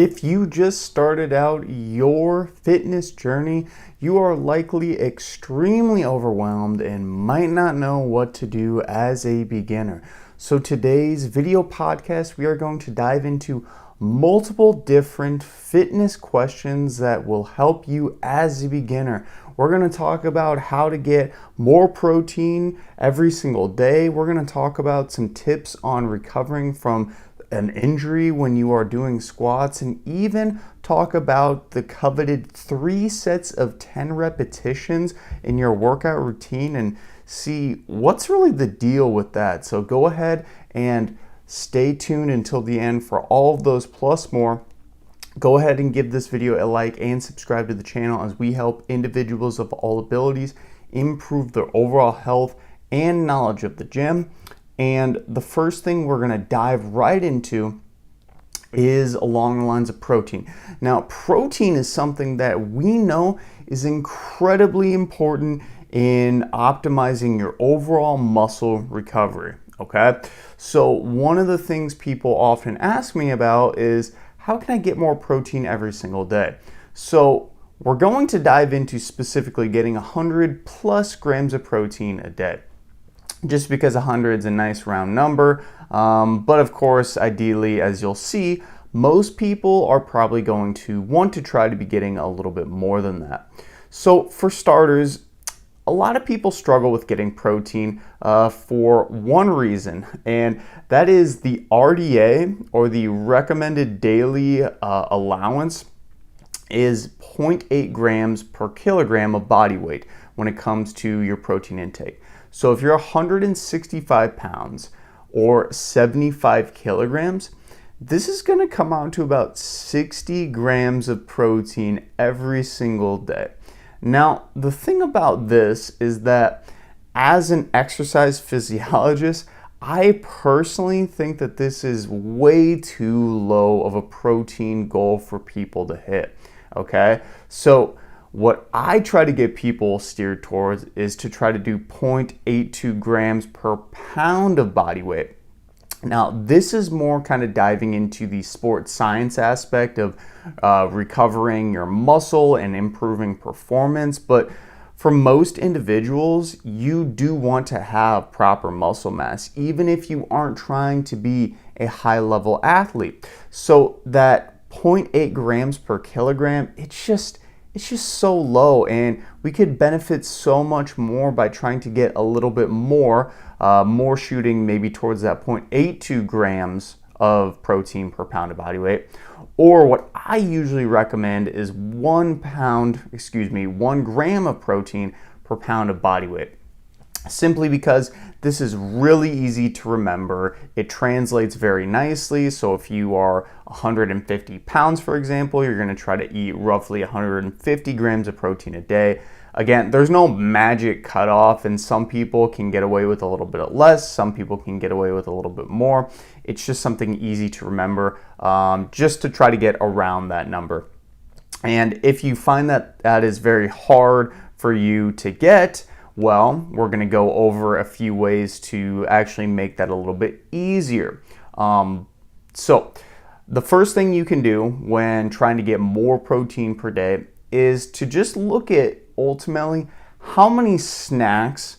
If you just started out your fitness journey, you are likely extremely overwhelmed and might not know what to do as a beginner. So today's video podcast, we are going to dive into multiple different fitness questions that will help you as a beginner. We're going to talk about how to get more protein every single day. We're going to talk about some tips on recovering from an injury when you are doing squats, and even talk about the coveted 3 sets of 10 repetitions in your workout routine and see what's really the deal with that. So go ahead and stay tuned until the end for all of those plus more. Go ahead and give this video a like and subscribe to the channel as we help individuals of all abilities improve their overall health and knowledge of the gym. And the first thing we're going to dive right into is along the lines of protein. Now, protein is something that we know is incredibly important in optimizing your overall muscle recovery, okay? So one of the things people often ask me about is, how can I get more protein every single day? So we're going to dive into specifically getting 100 plus grams of protein a day. Just because 100 is a nice round number. But of course, ideally, as you'll see, most people are probably going to want to try to be getting a little bit more than that. So for starters, a lot of people struggle with getting protein for one reason, and that is the RDA, or the recommended daily allowance, is 0.8 grams per kilogram of body weight when it comes to your protein intake. So if you're 165 pounds or 75 kilograms, this is going to come out to about 60 grams of protein every single day. Now, the thing about this is that as an exercise physiologist, I personally think that this is way too low of a protein goal for people to hit, okay? So what I try to get people steered towards is to try to do 0.82 grams per pound of body weight. Now, this is more kind of diving into the sports science aspect of recovering your muscle and improving performance. But for most individuals, you do want to have proper muscle mass, even if you aren't trying to be a high-level athlete. So that 0.8 grams per kilogram, it's just so low, and we could benefit so much more by trying to get a little bit more shooting maybe towards that 0.82 grams of protein per pound of body weight. Or what I usually recommend is 1 gram of protein per pound of body weight. Simply because this is really easy to remember. It translates very nicely. So if you are 150 pounds, for example, you're going to try to eat roughly 150 grams of protein a day. Again, there's no magic cutoff, and some people can get away with a little bit less. Some people can get away with a little bit more. It's just something easy to remember, just to try to get around that number. And if you find that that is very hard for you to get, well, we're going to go over a few ways to actually make that a little bit easier. So the first thing you can do when trying to get more protein per day is to just look at ultimately how many snacks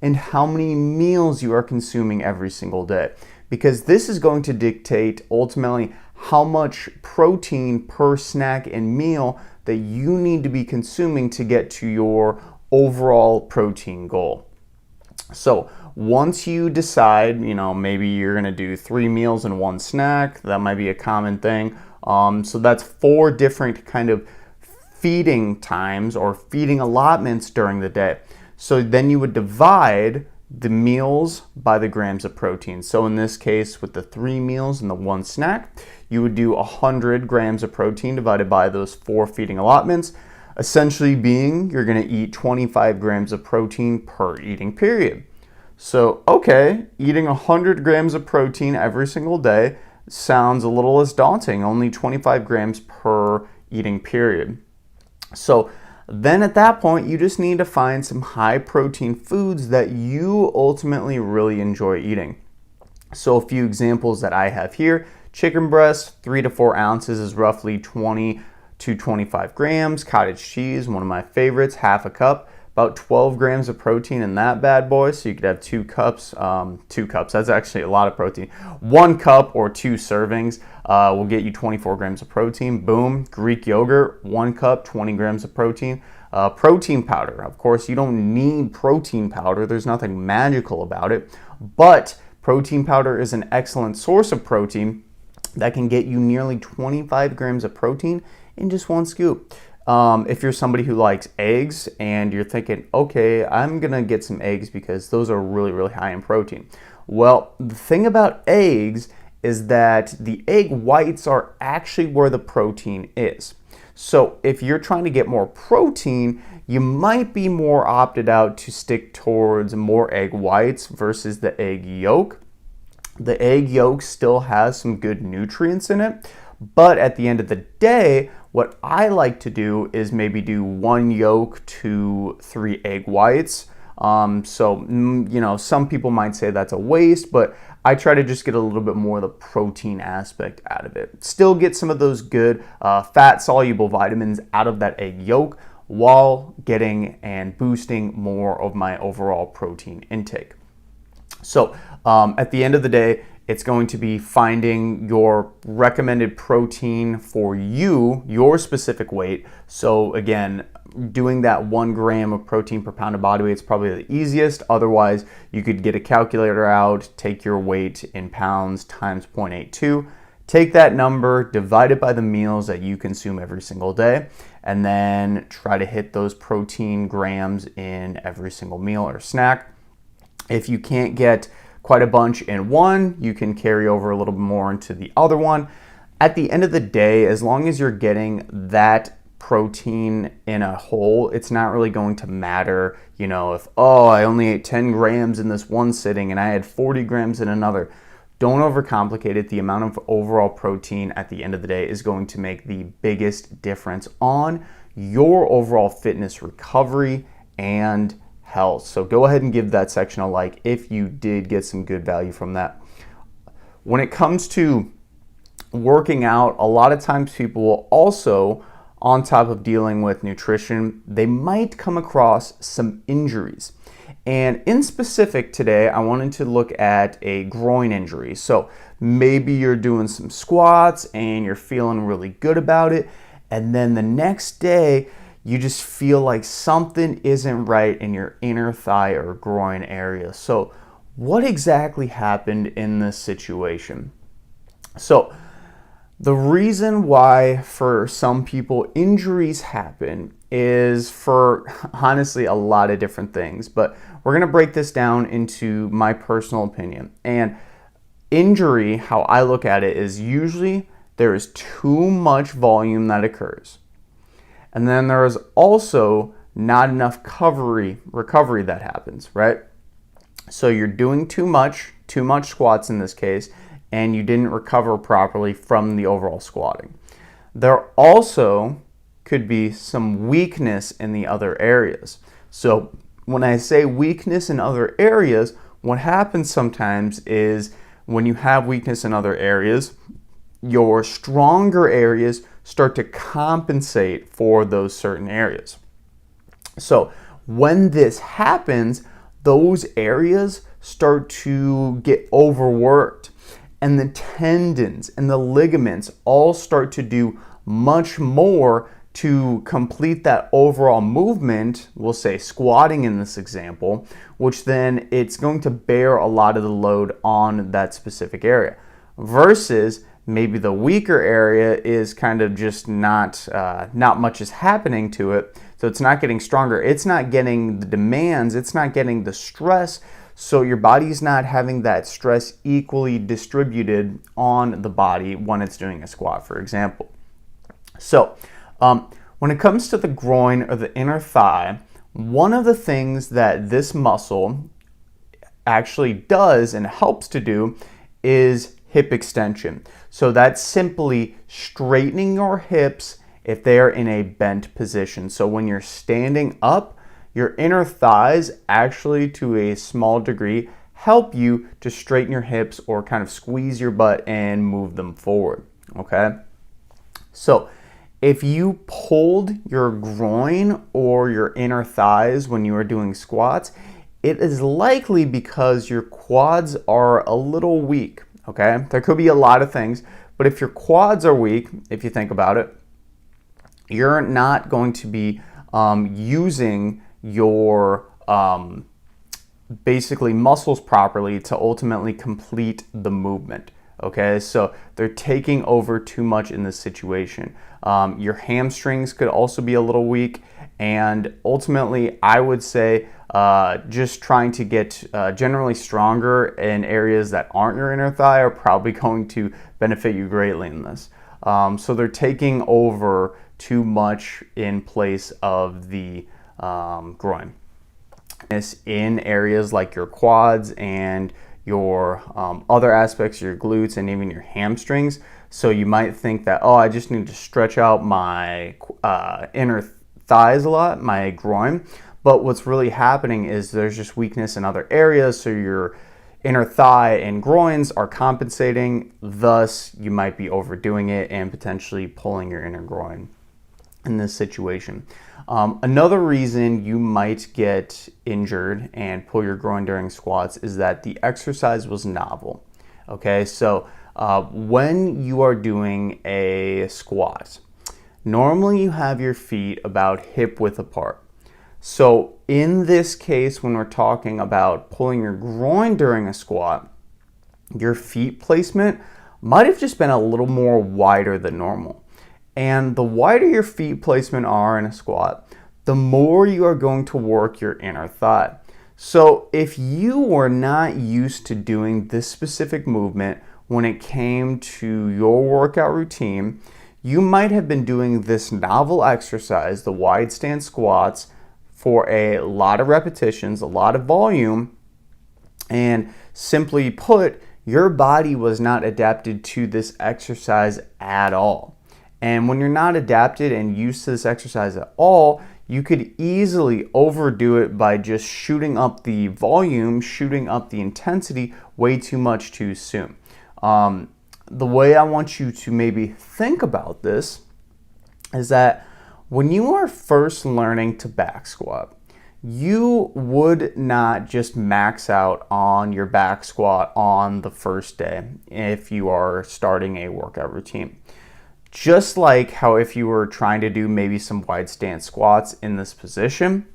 and how many meals you are consuming every single day. Because this is going to dictate ultimately how much protein per snack and meal that you need to be consuming to get to your overall protein goal. So once you decide, maybe you're going to do 3 meals and 1 snack, that might be a common thing. So that's 4 different kind of feeding times or feeding allotments during the day. So then you would divide the meals by the grams of protein. So in this case, with the 3 meals and the 1 snack, you would do 100 grams of protein divided by those 4 feeding allotments. Essentially being, you're going to eat 25 grams of protein per eating period. So, okay, eating 100 grams of protein every single day sounds a little less daunting, only 25 grams per eating period. So then at that point, you just need to find some high protein foods that you ultimately really enjoy eating. So a few examples that I have here Chicken breast, 3 to 4 ounces is roughly 20 to 25 grams. Cottage cheese, one of my favorites, half a cup. About 12 grams of protein in that bad boy, so you could have 2 cups. 2 cups, that's actually a lot of protein. 1 cup or 2 servings will get you 24 grams of protein. Boom. Greek yogurt, 1 cup, 20 grams of protein. Protein powder, of course, you don't need protein powder. There's nothing magical about it, but protein powder is an excellent source of protein that can get you nearly 25 grams of protein in just 1 scoop. If you're somebody who likes eggs and you're thinking, okay, I'm gonna get some eggs because those are really, really high in protein. Well, the thing about eggs is that the egg whites are actually where the protein is. So if you're trying to get more protein, you might be more opted out to stick towards more egg whites versus the egg yolk. The egg yolk still has some good nutrients in it, but at the end of the day, what I like to do is maybe do 1 yolk to 3 egg whites. Some people might say that's a waste, but I try to just get a little bit more of the protein aspect out of it. Still get some of those good fat-soluble vitamins out of that egg yolk while getting and boosting more of my overall protein intake. So at the end of the day, it's going to be finding your recommended protein for you, your specific weight. So again, doing that 1 gram of protein per pound of body weight is probably the easiest. Otherwise, you could get a calculator out, take your weight in pounds times 0.82, take that number, divide it by the meals that you consume every single day, and then try to hit those protein grams in every single meal or snack. If you can't get quite a bunch in one, you can carry over a little bit more into the other one. At the end of the day, as long as you're getting that protein in a whole, it's not really going to matter, if, I only ate 10 grams in this one sitting and I had 40 grams in another. Don't overcomplicate it. The amount of overall protein at the end of the day is going to make the biggest difference on your overall fitness recovery and health. So go ahead and give that section a like if you did get some good value from that. When it comes to working out, a lot of times people will also, on top of dealing with nutrition, they might come across some injuries. And in specific today, I wanted to look at a groin injury. So maybe you're doing some squats and you're feeling really good about it, and then the next day you just feel like something isn't right in your inner thigh or groin area. So what exactly happened in this situation? So the reason why for some people injuries happen is for honestly a lot of different things, but we're gonna break this down into my personal opinion. And injury, how I look at it, is usually there is too much volume that occurs. And then there is also not enough recovery that happens, right? So you're doing too much squats in this case, and you didn't recover properly from the overall squatting. There also could be some weakness in the other areas. So when I say weakness in other areas, what happens sometimes is when you have weakness in other areas, your stronger areas start to compensate for those certain areas. So when this happens, those areas start to get overworked, and the tendons and the ligaments all start to do much more to complete that overall movement, we'll say squatting in this example, which then it's going to bear a lot of the load on that specific area, versus maybe the weaker area is kind of just not much is happening to it. So it's not getting stronger. It's not getting the demands. It's not getting the stress. So your body's not having that stress equally distributed on the body when it's doing a squat, for example. So when it comes to the groin or the inner thigh, one of the things that this muscle actually does and helps to do is hip extension. So that's simply straightening your hips if they are in a bent position. So when you're standing up, your inner thighs actually to a small degree help you to straighten your hips or kind of squeeze your butt and move them forward, okay? So if you pulled your groin or your inner thighs when you are doing squats, it is likely because your quads are a little weak, okay? There could be a lot of things, but if your quads are weak, if you think about it, you're not going to be using your basically muscles properly to ultimately complete the movement. Okay, so they're taking over too much in this situation. Your hamstrings could also be a little weak, and ultimately, I would say just trying to get generally stronger in areas that aren't your inner thigh are probably going to benefit you greatly in this. So they're taking over too much in place of the groin. In areas like your quads and your other aspects, your glutes and even your hamstrings. So you might think that, oh, I just need to stretch out my inner thighs a lot, my groin. But what's really happening is there's just weakness in other areas. So your inner thigh and groins are compensating. Thus, you might be overdoing it and potentially pulling your inner groin in this situation. Another reason you might get injured and pull your groin during squats is that the exercise was novel. Okay, so when you are doing a squat, normally you have your feet about hip width apart. So in this case, when we're talking about pulling your groin during a squat, your feet placement might have just been a little more wider than normal. And the wider your feet placement are in a squat, the more you are going to work your inner thigh. So if you were not used to doing this specific movement when it came to your workout routine, you might have been doing this novel exercise, the wide stance squats, for a lot of repetitions, a lot of volume, and simply put, your body was not adapted to this exercise at all. And when you're not adapted and used to this exercise at all, you could easily overdo it by just shooting up the volume, shooting up the intensity way too much too soon. The way I want you to maybe think about this is that when you are first learning to back squat, you would not just max out on your back squat on the first day if you are starting a workout routine. Just like how if you were trying to do maybe some wide stance squats in this position,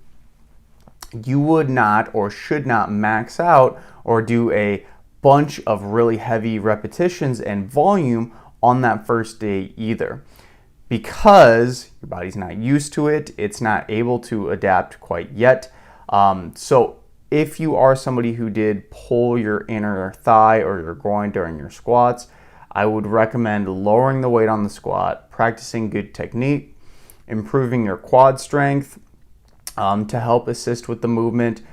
you would not or should not max out or do a bunch of really heavy repetitions and volume on that first day either, because your body's not used to it. It's not able to adapt quite yet. So if you are somebody who did pull your inner thigh or your groin during your squats, I would recommend lowering the weight on the squat, practicing good technique, improving your quad strength to help assist with the movement,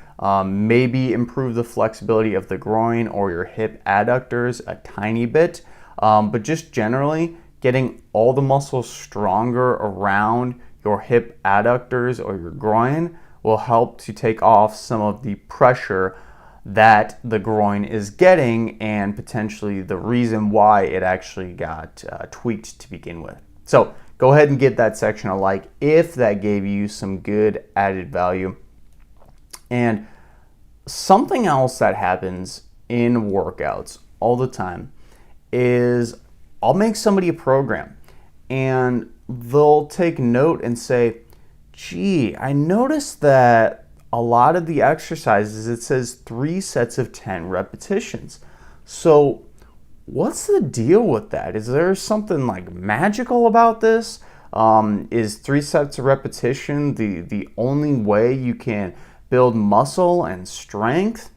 maybe improve the flexibility of the groin or your hip adductors a tiny bit, but just generally getting all the muscles stronger around your hip adductors or your groin will help to take off some of the pressure that the groin is getting and potentially the reason why it actually got tweaked to begin with. So go ahead and give that section a like if that gave you some good added value. And something else that happens in workouts all the time is I'll make somebody a program and they'll take note and say, gee, I noticed that a lot of the exercises, it says 3 sets of 10 repetitions. So what's the deal with that? Is there something like magical about this? Is 3 sets of repetition the only way you can build muscle and strength?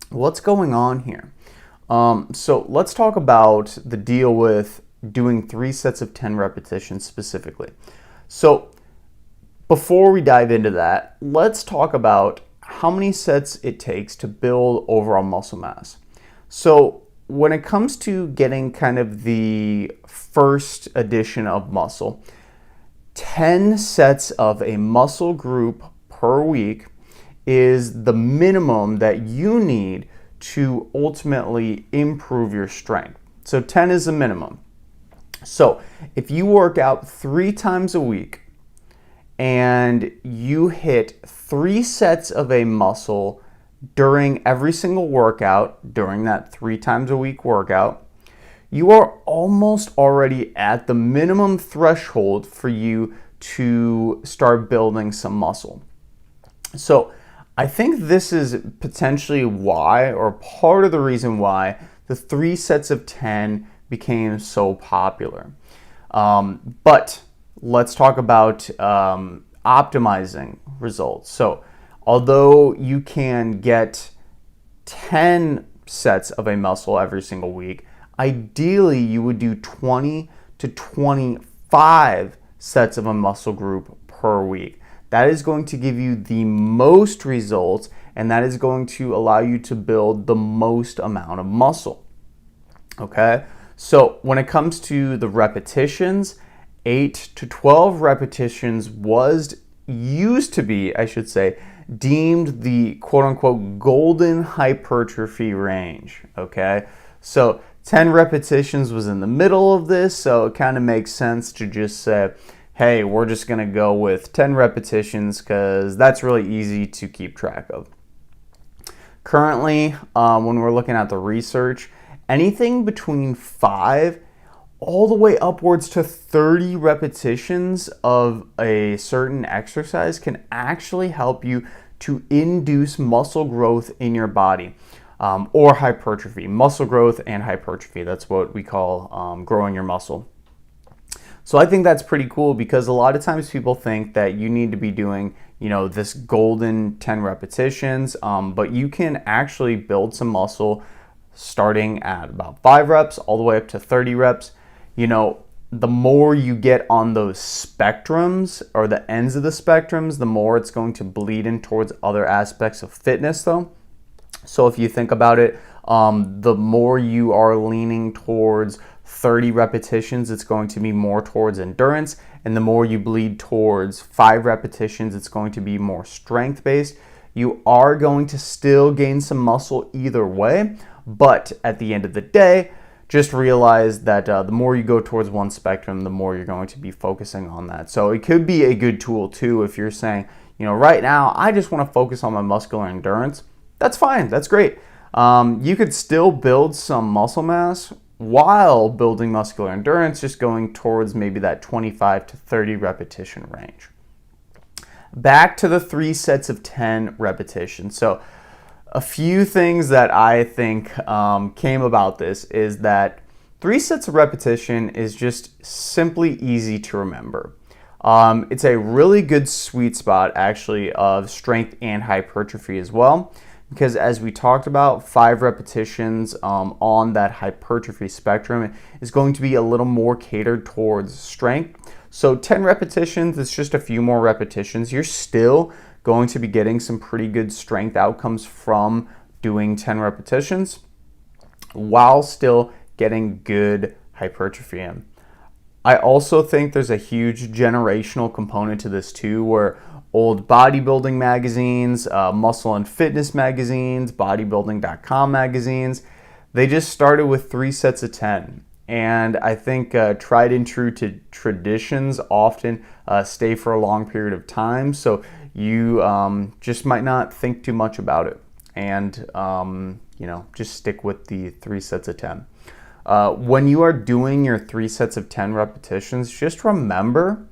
What's going on here? So let's talk about the deal with doing 3 sets of 10 repetitions specifically. So before we dive into that, let's talk about how many sets it takes to build overall muscle mass. So when it comes to getting kind of the first addition of muscle, 10 sets of a muscle group per week is the minimum that you need to ultimately improve your strength. So 10 is the minimum. So if you work out 3 times a week and you hit 3 sets of a muscle during every single workout, during that 3 times a week workout, you are almost already at the minimum threshold for you to start building some muscle. So I think this is potentially why, or part of the reason why, the 3 sets of 10 became so popular. But let's talk about optimizing results. So although you can get 10 sets of a muscle every single week, ideally you would do 20 to 25 sets of a muscle group per week. That is going to give you the most results, and that is going to allow you to build the most amount of muscle. Okay? So when it comes to the repetitions, 8 to 12 repetitions used to be, I should say, deemed the quote-unquote golden hypertrophy range. Okay? So 10 repetitions was in the middle of this, so it kind of makes sense to just say, hey, we're just going to go with 10 repetitions because that's really easy to keep track of. Currently, when we're looking at the research, anything between 5 all the way upwards to 30 repetitions of a certain exercise can actually help you to induce muscle growth in your body, or hypertrophy. Muscle growth and hypertrophy, that's what we call growing your muscle. So I think that's pretty cool because a lot of times people think that you need to be doing, this golden 10 repetitions, but you can actually build some muscle starting at about 5 reps all the way up to 30 reps. The more you get on those spectrums or the ends of the spectrums, the more it's going to bleed in towards other aspects of fitness though. So if you think about it, the more you are leaning towards 30 repetitions, it's going to be more towards endurance. And the more you bleed towards 5 repetitions, it's going to be more strength-based. You are going to still gain some muscle either way. But at the end of the day, just realize that the more you go towards one spectrum, the more you're going to be focusing on that. So it could be a good tool too if you're saying, right now, I just want to focus on my muscular endurance. That's fine. That's great. You could still build some muscle mass while building muscular endurance, just going towards maybe that 25 to 30 repetition range. Back to the 3 sets of 10 repetitions. So a few things that I think came about this is that 3 sets of repetition is just simply easy to remember. It's a really good sweet spot actually of strength and hypertrophy as well. Because as we talked about, 5 repetitions on that hypertrophy spectrum is going to be a little more catered towards strength. So 10 repetitions, it's just a few more repetitions. You're still going to be getting some pretty good strength outcomes from doing 10 repetitions while still getting good hypertrophy in. I also think there's a huge generational component to this too, where old bodybuilding magazines, muscle and fitness magazines, bodybuilding.com magazines, they just started with 3 sets of 10. And I think tried and true to traditions often stay for a long period of time. So you just might not think too much about it and, just stick with the 3 sets of 10. When you are doing your 3 sets of 10 repetitions, just remember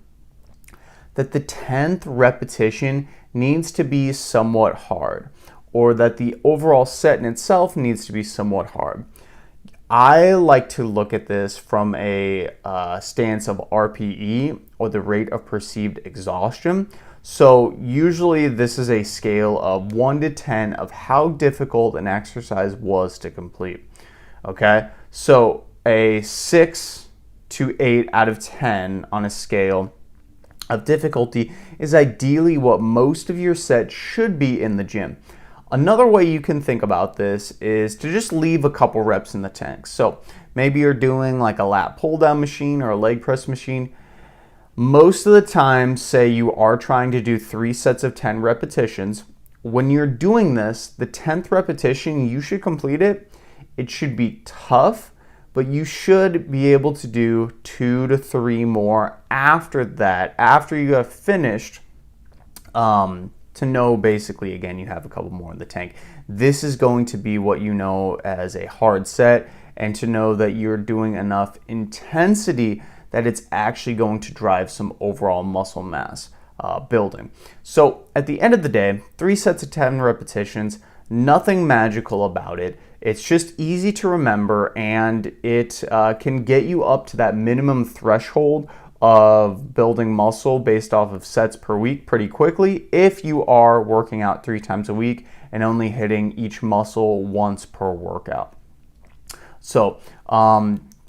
that the 10th repetition needs to be somewhat hard, or that the overall set in itself needs to be somewhat hard. I like to look at this from a stance of RPE, or the rate of perceived exhaustion. So usually this is a scale of 1 to 10 of how difficult an exercise was to complete. Okay, so a 6 to 8 out of 10 on a scale of difficulty is ideally what most of your set should be in the gym. Another way you can think about this is to just leave a couple reps in the tank. So maybe you're doing like a lat pull down machine or a leg press machine. Most of the time, say you are trying to do 3 sets of 10 repetitions, when you're doing this, the 10th repetition, you should complete it. It should be tough, but you should be able to do 2 to 3 more after that, after you have finished, to know basically, again, you have a couple more in the tank. This is going to be what you know as a hard set, and to know that you're doing enough intensity that it's actually going to drive some overall muscle mass building. So at the end of the day, 3 sets of 10 repetitions, nothing magical about it. It's just easy to remember, and it can get you up to that minimum threshold of building muscle based off of sets per week pretty quickly if you are working out 3 times a week and only hitting each muscle once per workout. So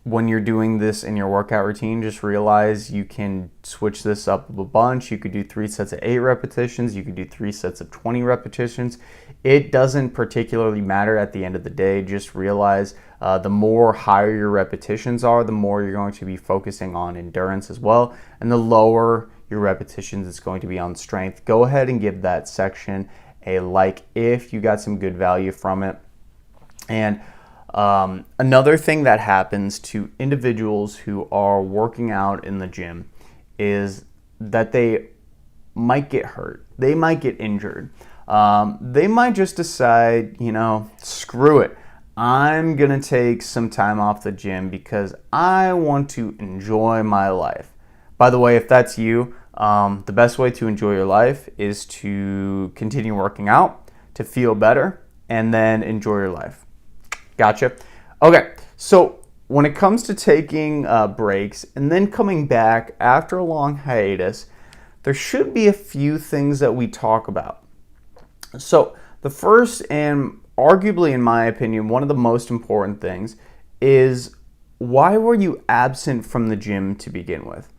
when you're doing this in your workout routine, just realize you can switch this up a bunch. You could do 3 sets of 8 repetitions. You could do 3 sets of 20 repetitions. It doesn't particularly matter at the end of the day. Just realize the more higher your repetitions are, the more you're going to be focusing on endurance as well. And the lower your repetitions, it's going to be on strength. Go ahead and give that section a like if you got some good value from it. And another thing that happens to individuals who are working out in the gym is that they might get hurt. They might get injured. They might just decide, screw it. I'm going to take some time off the gym because I want to enjoy my life. By the way, if that's you, the best way to enjoy your life is to continue working out, to feel better, and then enjoy your life. Gotcha. Okay, so when it comes to taking breaks and then coming back after a long hiatus, there should be a few things that we talk about. So the first, and arguably in my opinion, one of the most important things is, why were you absent from the gym to begin with?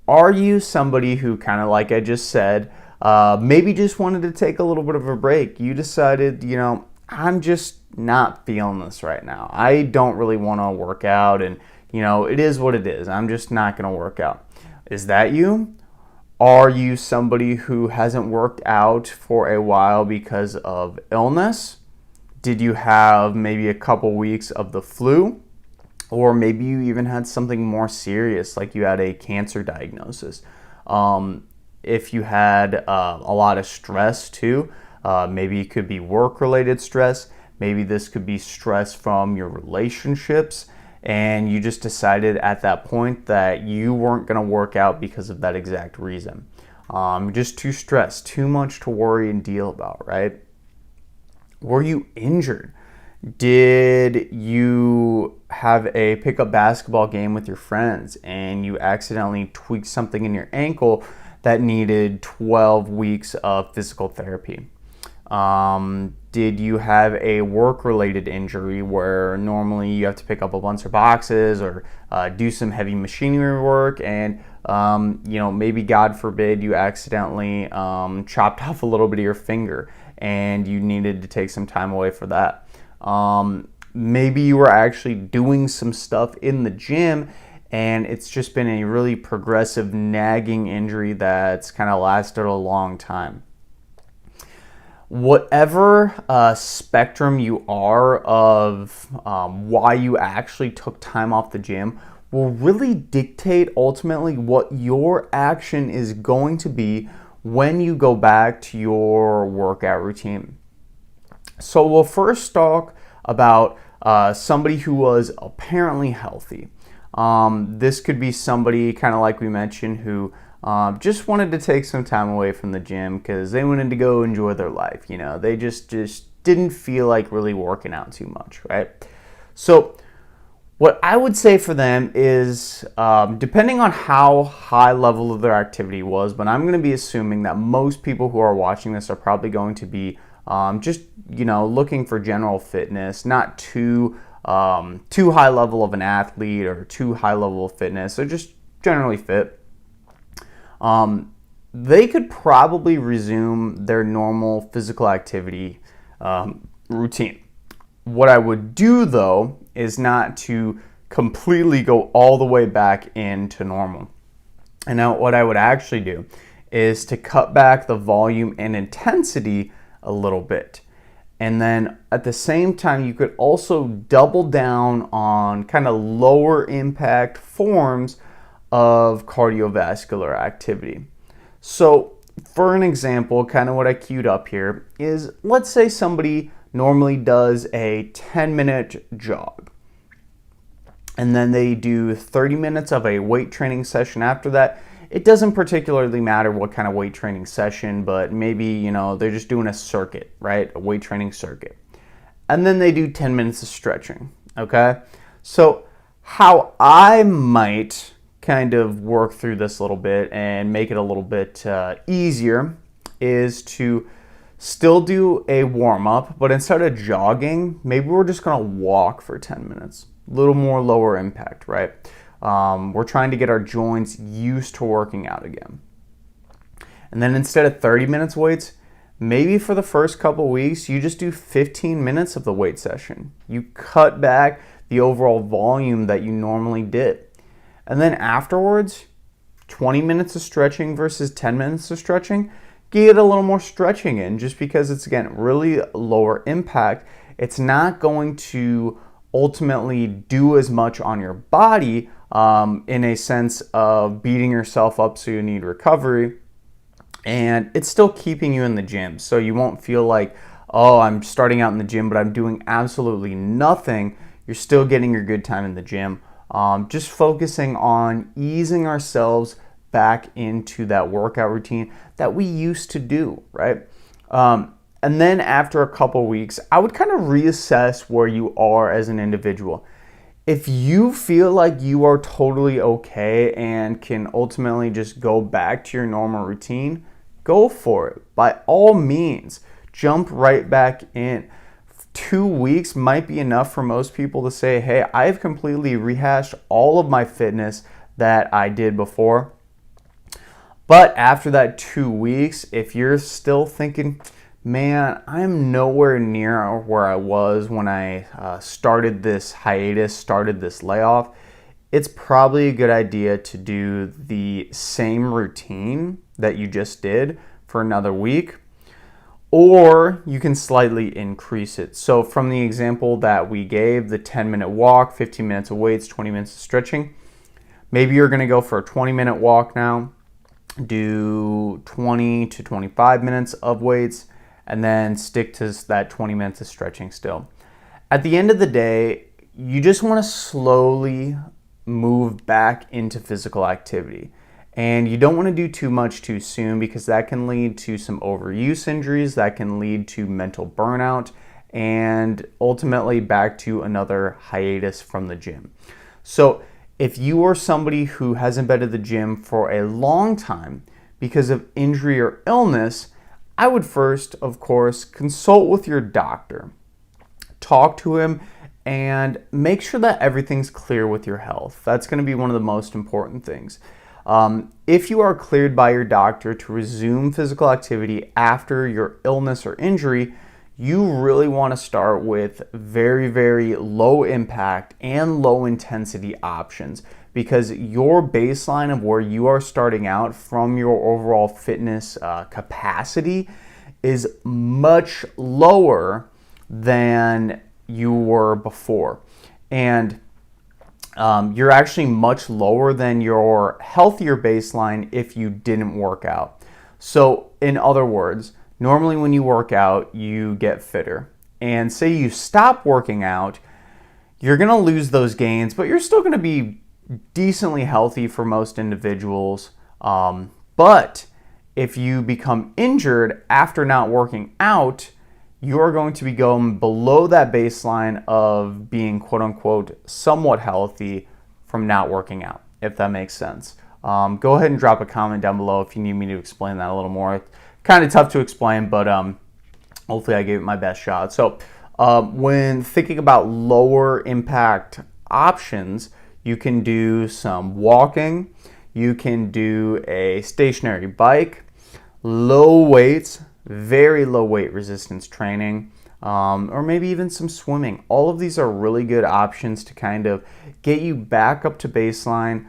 Are you somebody who, kind of like I just said, maybe just wanted to take a little bit of a break? You decided, I'm just not feeling this right now. I don't really want to work out, and it is what it is. I'm just not going to work out. Is that you? Are you somebody who hasn't worked out for a while because of illness? Did you have maybe a couple weeks of the flu? Or maybe you even had something more serious, like you had a cancer diagnosis. If you had a lot of stress too, maybe it could be work-related stress. Maybe this could be stress from your relationships, and you just decided at that point that you weren't going to work out because of that exact reason. Just too stressed, too much to worry and deal about, right? Were you injured? Did you have a pickup basketball game with your friends and you accidentally tweaked something in your ankle that needed 12 weeks of physical therapy? Did you have a work-related injury where normally you have to pick up a bunch of boxes or do some heavy machinery work, and maybe, God forbid, you accidentally chopped off a little bit of your finger and you needed to take some time away for that? Maybe you were actually doing some stuff in the gym and it's just been a really progressive nagging injury that's kind of lasted a long time. Whatever spectrum you are of why you actually took time off the gym will really dictate ultimately what your action is going to be when you go back to your workout routine. So we'll first talk about somebody who was apparently healthy. This could be somebody, kind of like we mentioned, who just wanted to take some time away from the gym because they wanted to go enjoy their life. They just didn't feel like really working out too much, right? So what I would say for them is, depending on how high level of their activity was, but I'm going to be assuming that most people who are watching this are probably going to be just looking for general fitness, not too high level of an athlete or too high level of fitness, so just generally fit. They could probably resume their normal physical activity routine. What I would do, though, is not to completely go all the way back into normal. And now what I would actually do is to cut back the volume and intensity a little bit. And then at the same time, you could also double down on kind of lower impact forms of cardiovascular activity. So for an example, kind of what I queued up here is, let's say somebody normally does a 10-minute jog, and then they do 30 minutes of a weight training session after that. It doesn't particularly matter what kind of weight training session, but maybe, they're just doing a circuit, right? A weight training circuit. And then they do 10 minutes of stretching, okay? So how I might kind of work through this a little bit and make it a little bit easier is to still do a warm-up, but instead of jogging, maybe we're just gonna walk for 10 minutes. A little more lower impact, right? We're trying to get our joints used to working out again. And then instead of 30 minutes weights, maybe for the first couple weeks, you just do 15 minutes of the weight session. You cut back the overall volume that you normally did. And then afterwards, 20 minutes of stretching versus 10 minutes of stretching, get a little more stretching in, just because it's, again, really lower impact. It's not going to ultimately do as much on your body in a sense of beating yourself up so you need recovery, and it's still keeping you in the gym. So you won't feel like, oh, I'm starting out in the gym but I'm doing absolutely nothing. You're still getting your good time in the gym. Just focusing on easing ourselves back into that workout routine that we used to do, right? And then after a couple weeks, I would kind of reassess where you are as an individual. If you feel like you are totally okay and can ultimately just go back to your normal routine, go for it. By all means, jump right back in. 2 weeks might be enough for most people to say, hey, I've completely rehashed all of my fitness that I did before. But after that 2 weeks, if you're still thinking, man, I'm nowhere near where I was when I started this hiatus, started this layoff, it's probably a good idea to do the same routine that you just did for another week, or you can slightly increase it. So from the example that we gave, the 10-minute walk, 15 minutes of weights, 20 minutes of stretching, maybe you're gonna go for a 20-minute walk now, do 20 to 25 minutes of weights, and then stick to that 20 minutes of stretching still. At the end of the day, you just want to slowly move back into physical activity. And you don't want to do too much too soon, because that can lead to some overuse injuries, that can lead to mental burnout, and ultimately back to another hiatus from the gym. So if you are somebody who hasn't been to the gym for a long time because of injury or illness, I would first, of course, consult with your doctor. Talk to him and make sure that everything's clear with your health. That's going to be one of the most important things. If you are cleared by your doctor to resume physical activity after your illness or injury, you really want to start with very, very low impact and low intensity options, because your baseline of where you are starting out from your overall fitness capacity is much lower than you were before. And you're actually much lower than your healthier baseline if you didn't work out. So in other words, normally when you work out, you get fitter. And say you stop working out, you're gonna lose those gains, but you're still gonna be decently healthy for most individuals. But if you become injured after not working out, you're going to be going below that baseline of being quote unquote somewhat healthy from not working out, if that makes sense. Go ahead and drop a comment down below if you need me to explain that a little more. It's kind of tough to explain, but hopefully I gave it my best shot. So when thinking about lower impact options, you can do some walking, you can do a stationary bike, low weights, very low weight resistance training, or maybe even some swimming. All of these are really good options to kind of get you back up to baseline,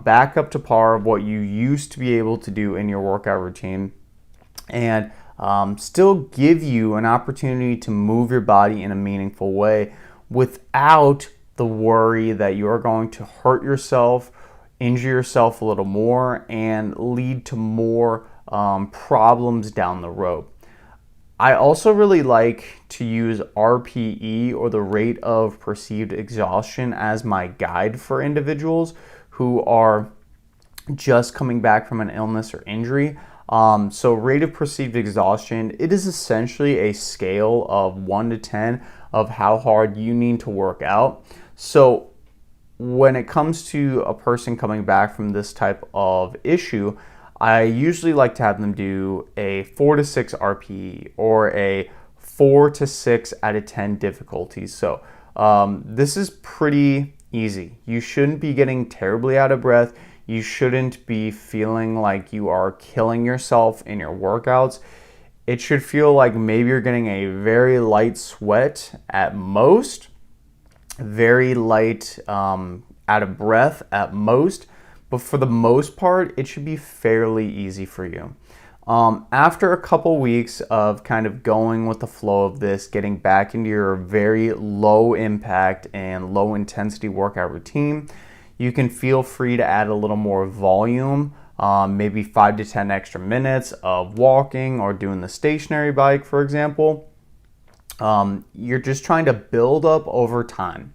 back up to par of what you used to be able to do in your workout routine. And still give you an opportunity to move your body in a meaningful way without the worry that you are going to hurt yourself, injure yourself a little more, and lead to more problems down the road. I also really like to use RPE, or the rate of perceived exhaustion, as my guide for individuals who are just coming back from an illness or injury. So rate of perceived exhaustion, it is essentially a scale of 1 to 10 of how hard you need to work out. So when it comes to a person coming back from this type of issue, I usually like to have them do a 4 to 6 RPE, or a 4 to 6 out of 10 difficulties. So this is pretty easy. You shouldn't be getting terribly out of breath. You shouldn't be feeling like you are killing yourself in your workouts. It should feel like maybe you're getting a very light sweat at most, very light out of breath at most. But for the most part, it should be fairly easy for you. After a couple weeks of kind of going with the flow of this, getting back into your very low impact and low intensity workout routine, you can feel free to add a little more volume, maybe 5 to 10 extra minutes of walking or doing the stationary bike, for example. You're just trying to build up over time.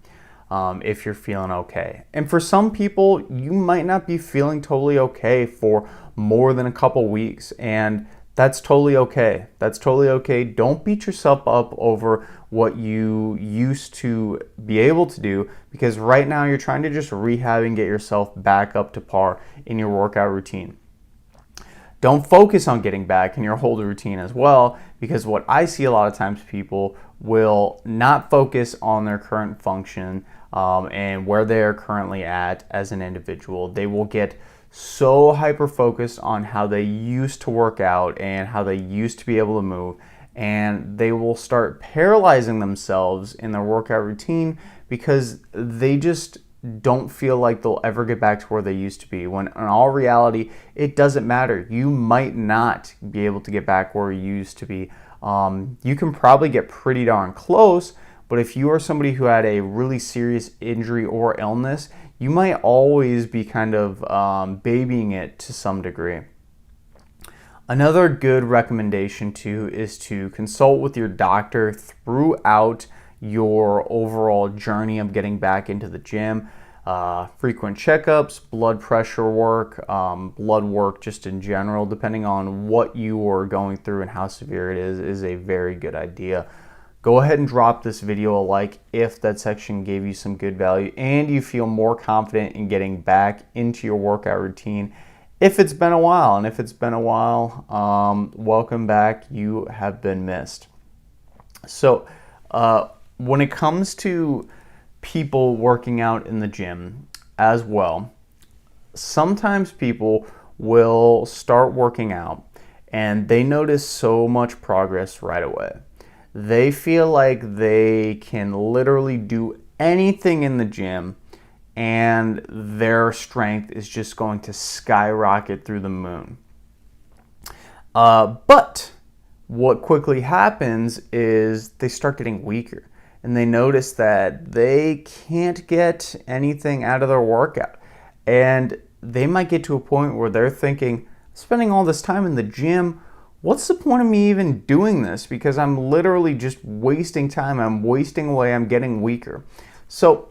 If you're feeling okay. And for some people, you might not be feeling totally okay for more than a couple weeks, and that's totally okay. That's totally okay. Don't beat yourself up over what you used to be able to do, because right now you're trying to just rehab and get yourself back up to par in your workout routine. Don't focus on getting back in your whole routine as well, because what I see a lot of times, people will not focus on their current function and where they are currently at as an individual. They will get so hyper focused on how they used to work out and how they used to be able to move, and they will start paralyzing themselves in their workout routine because they just don't feel like they'll ever get back to where they used to be, when in all reality, it doesn't matter. You might not be able to get back where you used to be. You can probably get pretty darn close, but if you are somebody who had a really serious injury or illness, you might always be kind of babying it to some degree. Another good recommendation too is to consult with your doctor throughout your overall journey of getting back into the gym. Frequent checkups, blood pressure work, blood work just in general, depending on what you are going through and how severe it is a very good idea. Go ahead and drop this video a like if that section gave you some good value and you feel more confident in getting back into your workout routine. If it's been a while, and if it's been a while, welcome back. You have been missed. So when it comes to people working out in the gym as well, sometimes people will start working out and they notice so much progress right away. They feel like they can literally do anything in the gym and their strength is just going to skyrocket through the moon. But what quickly happens is they start getting weaker and they notice that they can't get anything out of their workout. And they might get to a point where they're thinking, spending all this time in the gym, what's the point of me even doing this? Because I'm literally just wasting time. I'm wasting away. I'm getting weaker. So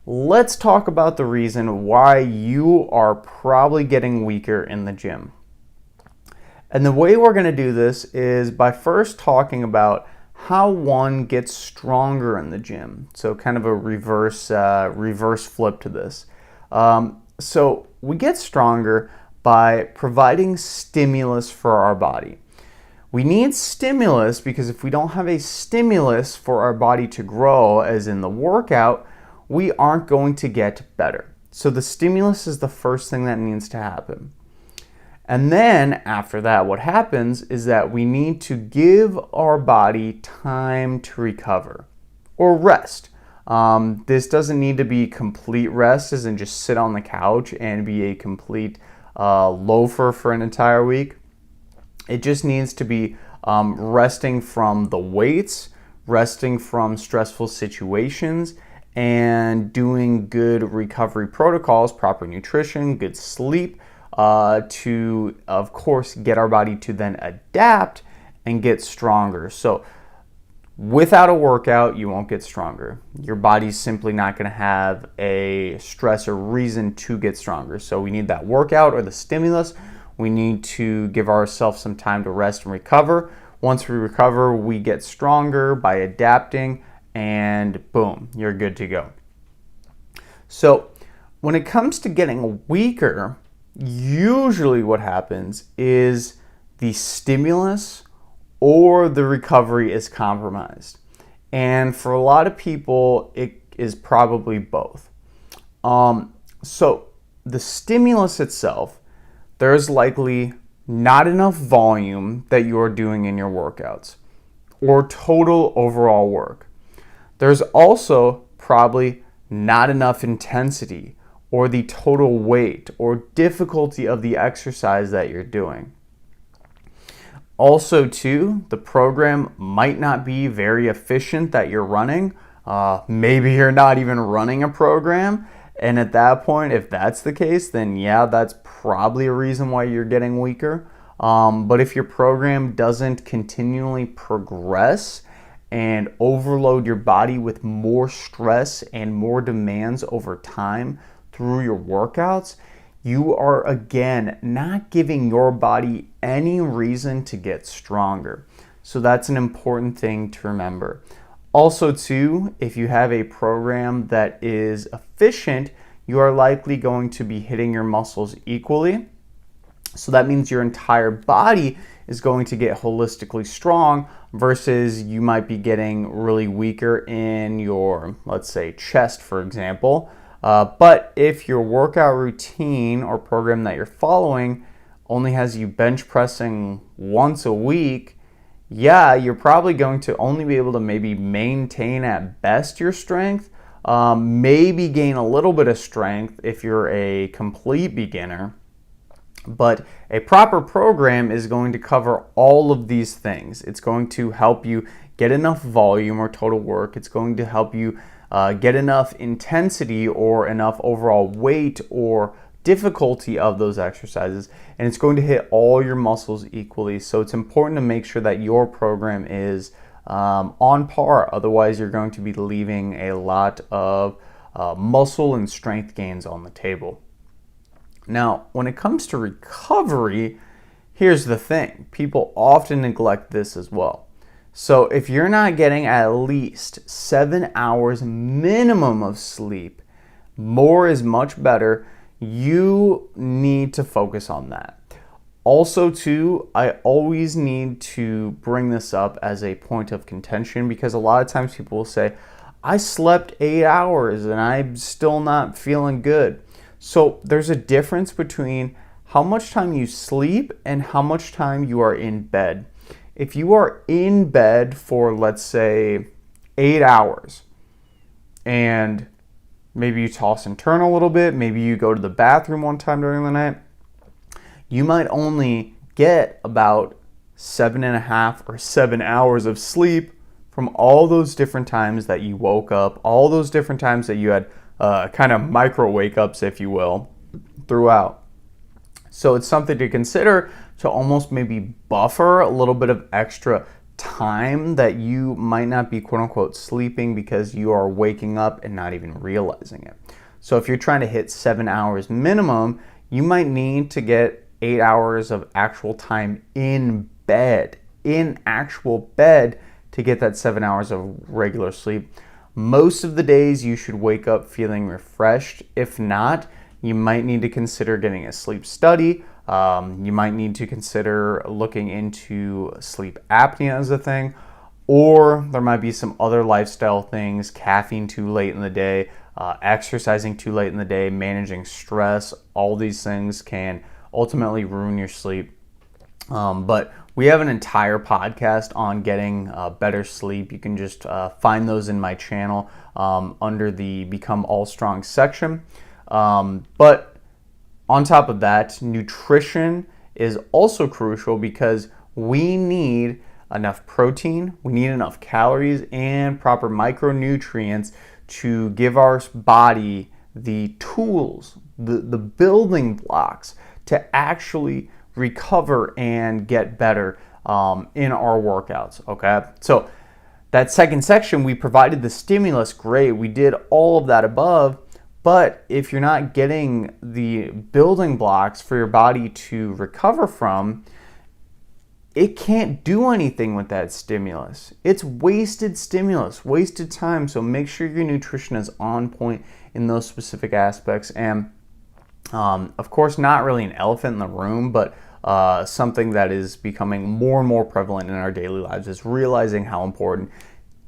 let's talk about the reason why you are probably getting weaker in the gym. And the way we're going to do this is by first talking about how one gets stronger in the gym. So kind of a reverse flip to this. So we get stronger by providing stimulus for our body. We need stimulus because if we don't have a stimulus for our body to grow, as in the workout, we aren't going to get better. So the stimulus is the first thing that needs to happen. And then after that, what happens is that we need to give our body time to recover or rest. This doesn't need to be complete rest, as in just sit on the couch and be a complete loafer for an entire week. It just needs to be resting from the weights, resting from stressful situations, and doing good recovery protocols, proper nutrition, good sleep, to, of course, get our body to then adapt and get stronger. So without a workout, you won't get stronger. Your body's simply not going to have a stress or reason to get stronger. So we need that workout or the stimulus. We need to give ourselves some time to rest and recover. Once we recover, we get stronger by adapting, and boom, you're good to go. So when it comes to getting weaker, usually what happens is the stimulus or the recovery is compromised. And for a lot of people, it is probably both. So the stimulus itself, there's likely not enough volume that you are doing in your workouts or total overall work. There's also probably not enough intensity or the total weight or difficulty of the exercise that you're doing. Also, too, the program might not be very efficient that you're running. Maybe you're not even running a program. And at that point, if that's the case, then yeah, that's probably a reason why you're getting weaker. But if your program doesn't continually progress and overload your body with more stress and more demands over time through your workouts, you are again not giving your body any reason to get stronger. So that's an important thing to remember. Also too, if you have a program that is efficient, you are likely going to be hitting your muscles equally. So that means your entire body is going to get holistically strong versus you might be getting really weaker in your, let's say, chest, for example. But if your workout routine or program that you're following only has you bench pressing once a week, yeah, you're probably going to only be able to maybe maintain at best your strength, maybe gain a little bit of strength if you're a complete beginner. But a proper program is going to cover all of these things. It's going to help you get enough volume or total work. It's going to help you get enough intensity or enough overall weight or difficulty of those exercises, and it's going to hit all your muscles equally. So it's important to make sure that your program is on par. Otherwise, you're going to be leaving a lot of muscle and strength gains on the table. Now, when it comes to recovery, here's the thing. People often neglect this as well. So if you're not getting at least 7 hours minimum of sleep, more is much better. You need to focus on that. Also, too, I always need to bring this up as a point of contention because a lot of times people will say, I slept 8 hours and I'm still not feeling good. So there's a difference between how much time you sleep and how much time you are in bed. If you are in bed for, let's say, 8 hours and maybe you toss and turn a little bit, maybe you go to the bathroom one time during the night, you might only get about 7.5 or 7 hours of sleep from all those different times that you woke up, all those different times that you had kind of micro wake ups, if you will, throughout. So it's something to consider to almost maybe buffer a little bit of extra time that you might not be quote unquote sleeping because you are waking up and not even realizing it. So if you're trying to hit 7 hours minimum, you might need to get 8 hours of actual time in bed, in actual bed, to get that 7 hours of regular sleep. Most of the days you should wake up feeling refreshed. If not, you might need to consider getting a sleep study. You might need to consider looking into sleep apnea as a thing, or there might be some other lifestyle things, caffeine too late in the day, exercising too late in the day, managing stress. All these things can ultimately ruin your sleep. But we have an entire podcast on getting better sleep. You can just find those in my channel under the Become All Strong section. But on top of that, nutrition is also crucial because we need enough protein, we need enough calories, and proper micronutrients to give our body the tools, the building blocks to actually recover and get better in our workouts, okay? So that second section, we provided the stimulus, great, we did all of that above, but if you're not getting the building blocks for your body to recover from, it can't do anything with that stimulus. It's wasted stimulus, wasted time. So make sure your nutrition is on point in those specific aspects. And of course, not really an elephant in the room, but something that is becoming more and more prevalent in our daily lives is realizing how important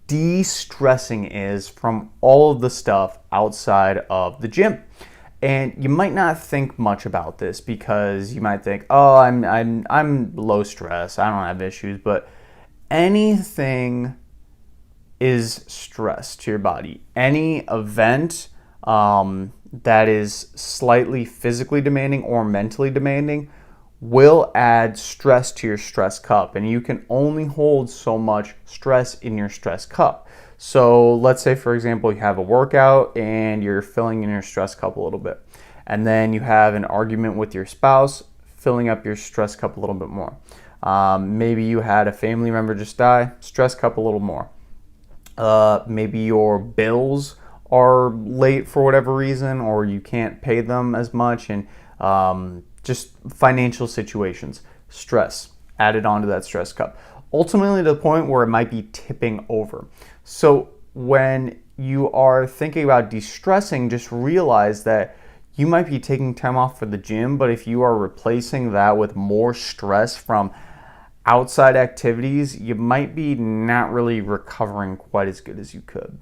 de-stressing is from all of the stuff outside of the gym. And you might not think much about this because you might think, oh, I'm low stress, I don't have issues, but anything is stress to your body. Any event that is slightly physically demanding or mentally demanding will add stress to your stress cup, and you can only hold so much stress in your stress cup. So let's say, for example, you have a workout and you're filling in your stress cup a little bit, and then you have an argument with your spouse, filling up your stress cup a little bit more. Maybe you had a family member just die, stress cup a little more. Maybe your bills are late for whatever reason, or you can't pay them as much, and just financial situations, stress added onto that stress cup. Ultimately to the point where it might be tipping over. So when you are thinking about de-stressing, just realize that you might be taking time off for the gym, but if you are replacing that with more stress from outside activities, you might be not really recovering quite as good as you could.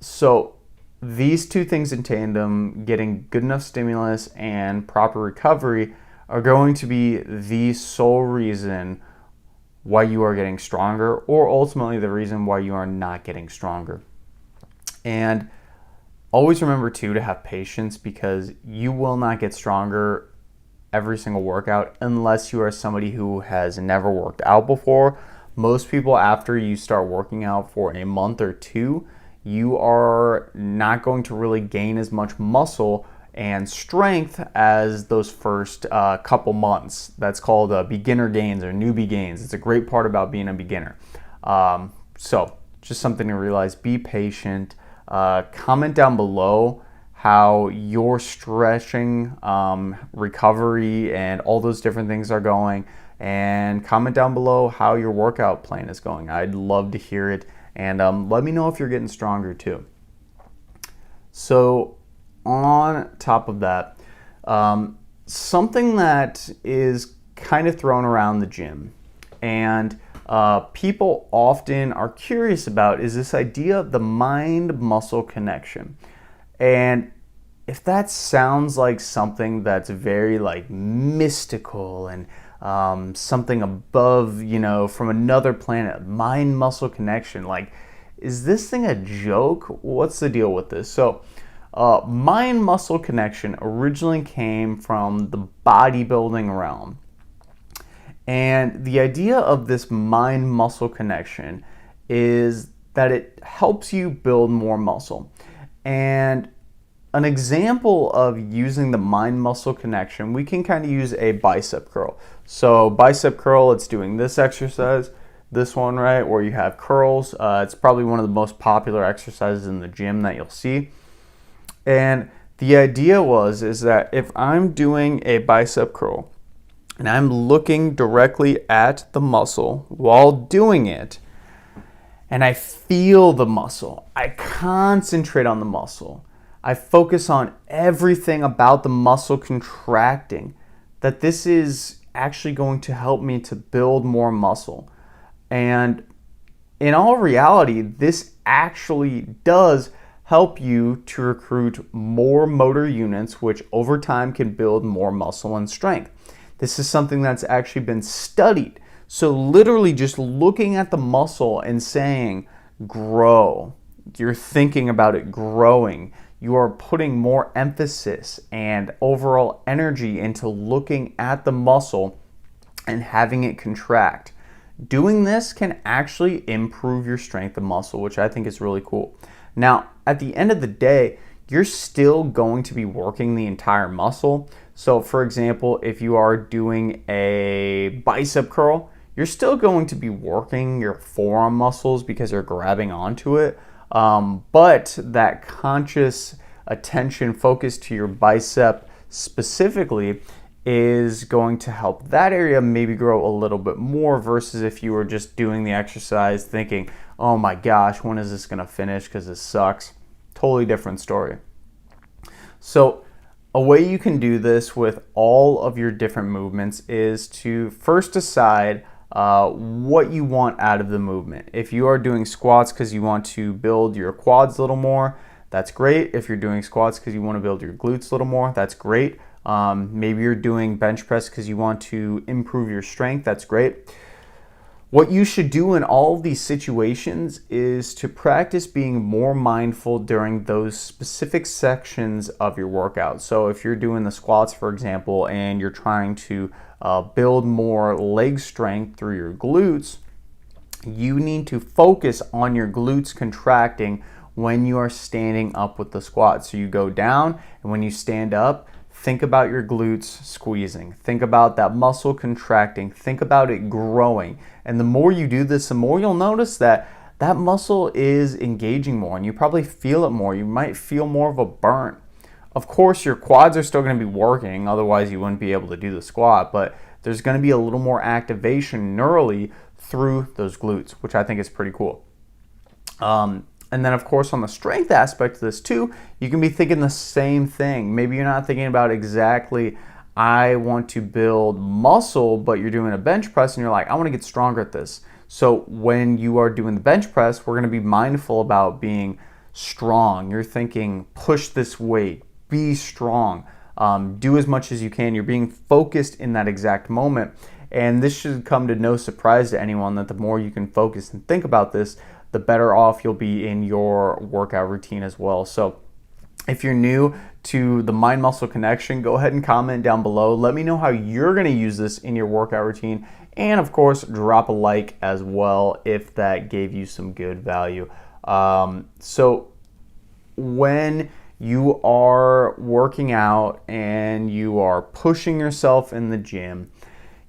So these two things in tandem, getting good enough stimulus and proper recovery, are going to be the sole reason why you are getting stronger, or ultimately the reason why you are not getting stronger. And always remember too to have patience, because you will not get stronger every single workout unless you are somebody who has never worked out before. Most people, after you start working out for a month or two, you are not going to really gain as much muscle and strength as those first couple months. That's called beginner gains or newbie gains. It's a great part about being a beginner. So just something to realize, be patient. Comment down below how your stretching, recovery, and all those different things are going. And comment down below how your workout plan is going. I'd love to hear it. And let me know if you're getting stronger too. So on top of that, something that is kind of thrown around the gym and people often are curious about is this idea of the mind-muscle connection. And if that sounds like something that's very like mystical and something above, from another planet, mind-muscle connection, like, is this thing a joke? What's the deal with this? So mind-muscle connection originally came from the bodybuilding realm. And the idea of this mind-muscle connection is that it helps you build more muscle. And an example of using the mind-muscle connection, we can kind of use a bicep curl. So bicep curl, it's doing this exercise, this one, right, where you have curls. It's probably one of the most popular exercises in the gym that you'll see. And the idea is that if I'm doing a bicep curl and I'm looking directly at the muscle while doing it, and I feel the muscle, I concentrate on the muscle, I focus on everything about the muscle contracting, that this is actually going to help me to build more muscle. And in all reality, this actually does help you to recruit more motor units, which over time can build more muscle and strength. This is something that's actually been studied. So literally just looking at the muscle and saying, grow, you're thinking about it growing. You are putting more emphasis and overall energy into looking at the muscle and having it contract. doing this can actually improve your strength of muscle, which I think is really cool. Now, at the end of the day, you're still going to be working the entire muscle. So for example, if you are doing a bicep curl, you're still going to be working your forearm muscles because you're grabbing onto it. But that conscious attention focus to your bicep specifically is going to help that area maybe grow a little bit more versus if you were just doing the exercise thinking, oh my gosh, when is this going to finish because this sucks. Totally different story. So a way you can do this with all of your different movements is to first decide what you want out of the movement. If you are doing squats because you want to build your quads a little more, that's great. If you're doing squats because you want to build your glutes a little more, that's great. Maybe you're doing bench press because you want to improve your strength, that's great. What you should do in all of these situations is to practice being more mindful during those specific sections of your workout. So if you're doing the squats, for example, and you're trying to build more leg strength through your glutes, you need to focus on your glutes contracting when you are standing up with the squat. So you go down, and when you stand up, think about your glutes squeezing. Think about that muscle contracting. Think about it growing. And the more you do this, the more you'll notice that that muscle is engaging more, and you probably feel it more. You might feel more of a burn. Of course, your quads are still going to be working, otherwise you wouldn't be able to do the squat, but there's going to be a little more activation neurally through those glutes, which I think is pretty cool. And then, of course, on the strength aspect of this too, you can be thinking the same thing. Maybe you're not thinking about exactly, I want to build muscle, but you're doing a bench press and you're like, I want to get stronger at this. So when you are doing the bench press, we're going to be mindful about being strong. You're thinking, push this weight, be strong, do as much as you can. You're being focused in that exact moment. And this should come to no surprise to anyone that the more you can focus and think about this, the better off you'll be in your workout routine as well. So if you're new to the mind-muscle connection, go ahead and comment down below. Let me know how you're going to use this in your workout routine. And of course, drop a like as well if that gave you some good value. So when you are working out and you are pushing yourself in the gym,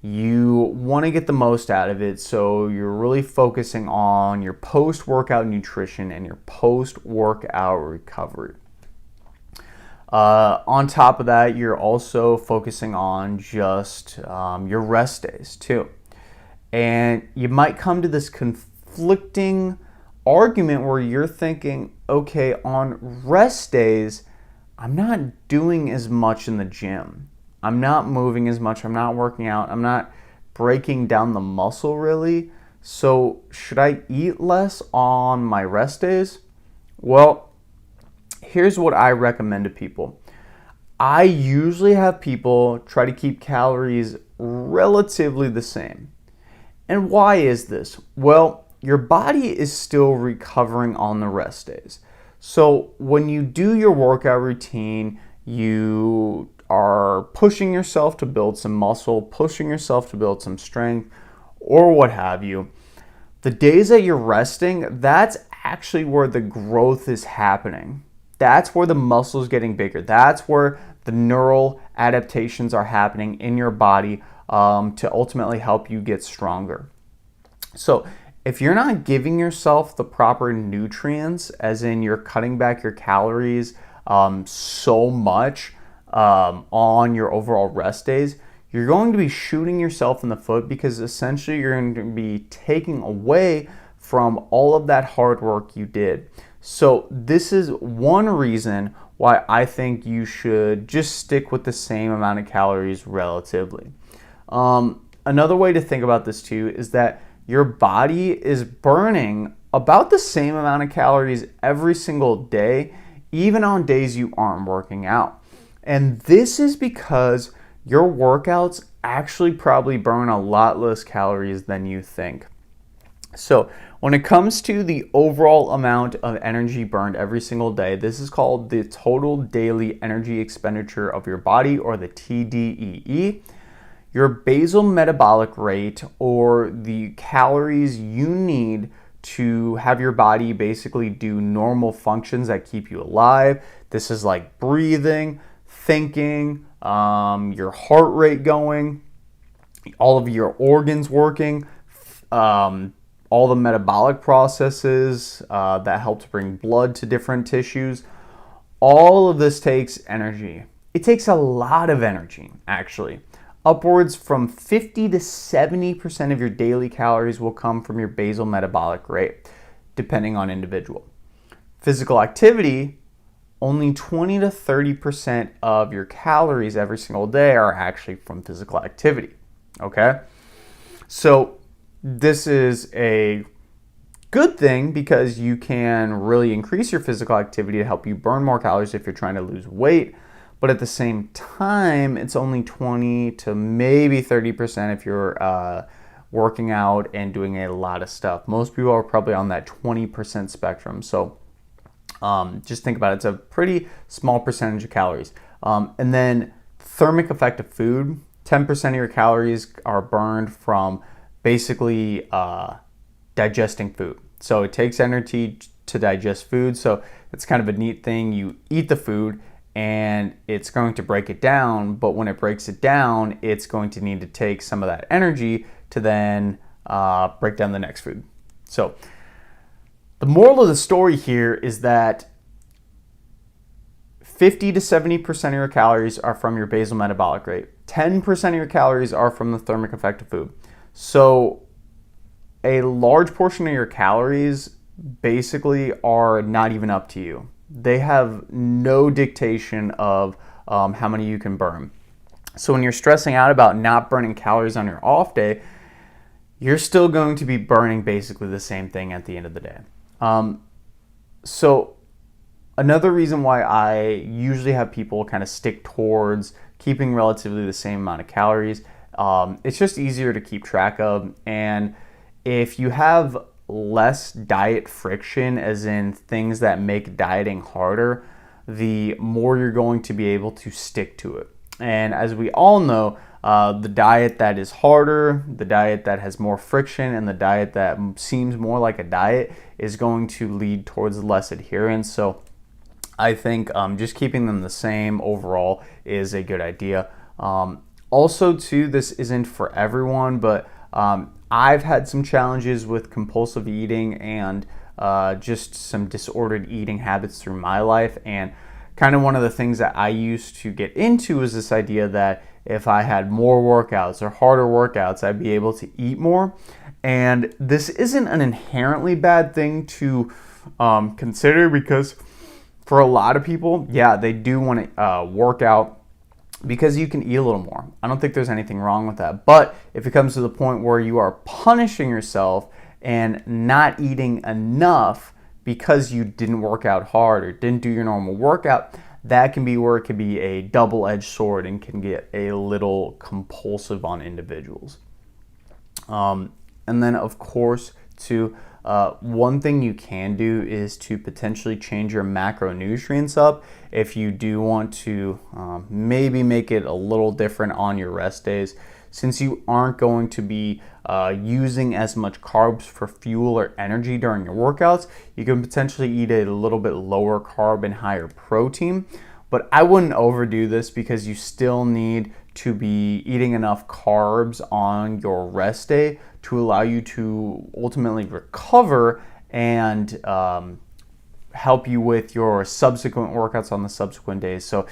you want to get the most out of it, so you're really focusing on your post-workout nutrition and your post-workout recovery. On top of that, you're also focusing on just your rest days too. And you might come to this conflicting argument where you're thinking, okay, on rest days, I'm not doing as much in the gym. I'm not moving as much, I'm not working out, I'm not breaking down the muscle really. So should I eat less on my rest days? Well, here's what I recommend to people. I usually have people try to keep calories relatively the same. And why is this? Well, your body is still recovering on the rest days. So when you do your workout routine, you are pushing yourself to build some muscle, pushing yourself to build some strength, or what have you. The days that you're resting, that's actually where the growth is happening. That's where the muscle is getting bigger. That's where the neural adaptations are happening in your body to ultimately help you get stronger. So if you're not giving yourself the proper nutrients, as in you're cutting back your calories so much on your overall rest days, you're going to be shooting yourself in the foot, because essentially you're going to be taking away from all of that hard work you did. So this is one reason why I think you should just stick with the same amount of calories relatively. Another way to think about this too is that your body is burning about the same amount of calories every single day, even on days you aren't working out. And this is because your workouts actually probably burn a lot less calories than you think. So when it comes to the overall amount of energy burned every single day, this is called the total daily energy expenditure of your body, or the TDEE. your basal metabolic rate, or the calories you need to have your body basically do normal functions that keep you alive. This is like breathing, thinking, your heart rate going, all of your organs working, all the metabolic processes that help to bring blood to different tissues. All of this takes energy. It takes a lot of energy, actually. Upwards from 50 to 70% of your daily calories will come from your basal metabolic rate, depending on individual. Physical activity, only 20 to 30% of your calories every single day are actually from physical activity. Okay? So this is a good thing because you can really increase your physical activity to help you burn more calories if you're trying to lose weight. But at the same time, it's only 20 to maybe 30% if you're working out and doing a lot of stuff. Most people are probably on that 20% spectrum. So just think about it. It's a pretty small percentage of calories. And then thermic effect of food, 10% of your calories are burned from basically digesting food. So it takes energy to digest food. So it's kind of a neat thing. You eat the food and it's going to break it down. But when it breaks it down, it's going to need to take some of that energy to then break down the next food. So the moral of the story here is that 50 to 70% of your calories are from your basal metabolic rate. 10% of your calories are from the thermic effect of food. So a large portion of your calories basically are not even up to you. They have no dictation of how many you can burn. So when you're stressing out about not burning calories on your off day, you're still going to be burning basically the same thing at the end of the day. So another reason why I usually have people kind of stick towards keeping relatively the same amount of calories, it's just easier to keep track of. And if you have less diet friction, as in things that make dieting harder, the more you're going to be able to stick to it. And as we all know, the diet that is harder, the diet that has more friction, and the diet that seems more like a diet is going to lead towards less adherence. So I think just keeping them the same overall is a good idea. Also, too, this isn't for everyone, but I've had some challenges with compulsive eating and just some disordered eating habits through my life. And kind of one of the things that I used to get into is this idea that if I had more workouts or harder workouts, I'd be able to eat more. And this isn't an inherently bad thing to consider, because for a lot of people, yeah, they do want to work out because you can eat a little more. I don't think there's anything wrong with that. But if it comes to the point where you are punishing yourself and not eating enough because you didn't work out hard or didn't do your normal workout, that can be where it could be a double-edged sword and can get a little compulsive on individuals. And then, of course, too, one thing you can do is to potentially change your macronutrients up if you do want to maybe make it a little different on your rest days. Since you aren't going to be using as much carbs for fuel or energy during your workouts, you can potentially eat a little bit lower carb and higher protein. But I wouldn't overdo this, because you still need to be eating enough carbs on your rest day to allow you to ultimately recover and help you with your subsequent workouts on the subsequent days. So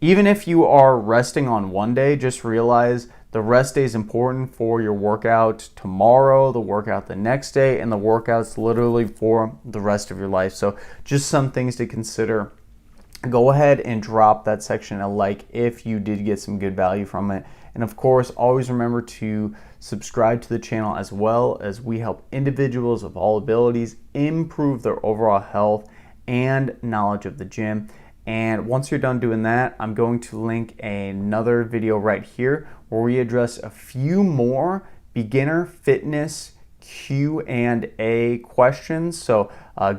even if you are resting on one day, just realize the rest day is important for your workout tomorrow, the workout the next day, and the workouts literally for the rest of your life. So just some things to consider. Go ahead and drop that section a like if you did get some good value from it. And of course, always remember to subscribe to the channel, as well as we help individuals of all abilities improve their overall health and knowledge of the gym. And once you're done doing that, I'm going to link another video right here where we address a few more beginner fitness Q&A questions. So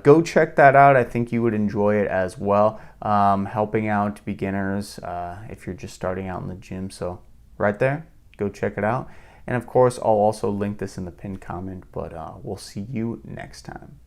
go check that out. I think you would enjoy it as well, helping out beginners if you're just starting out in the gym. So right there, Go check it out. And of course, I'll also link this in the pinned comment, but we'll see you next time.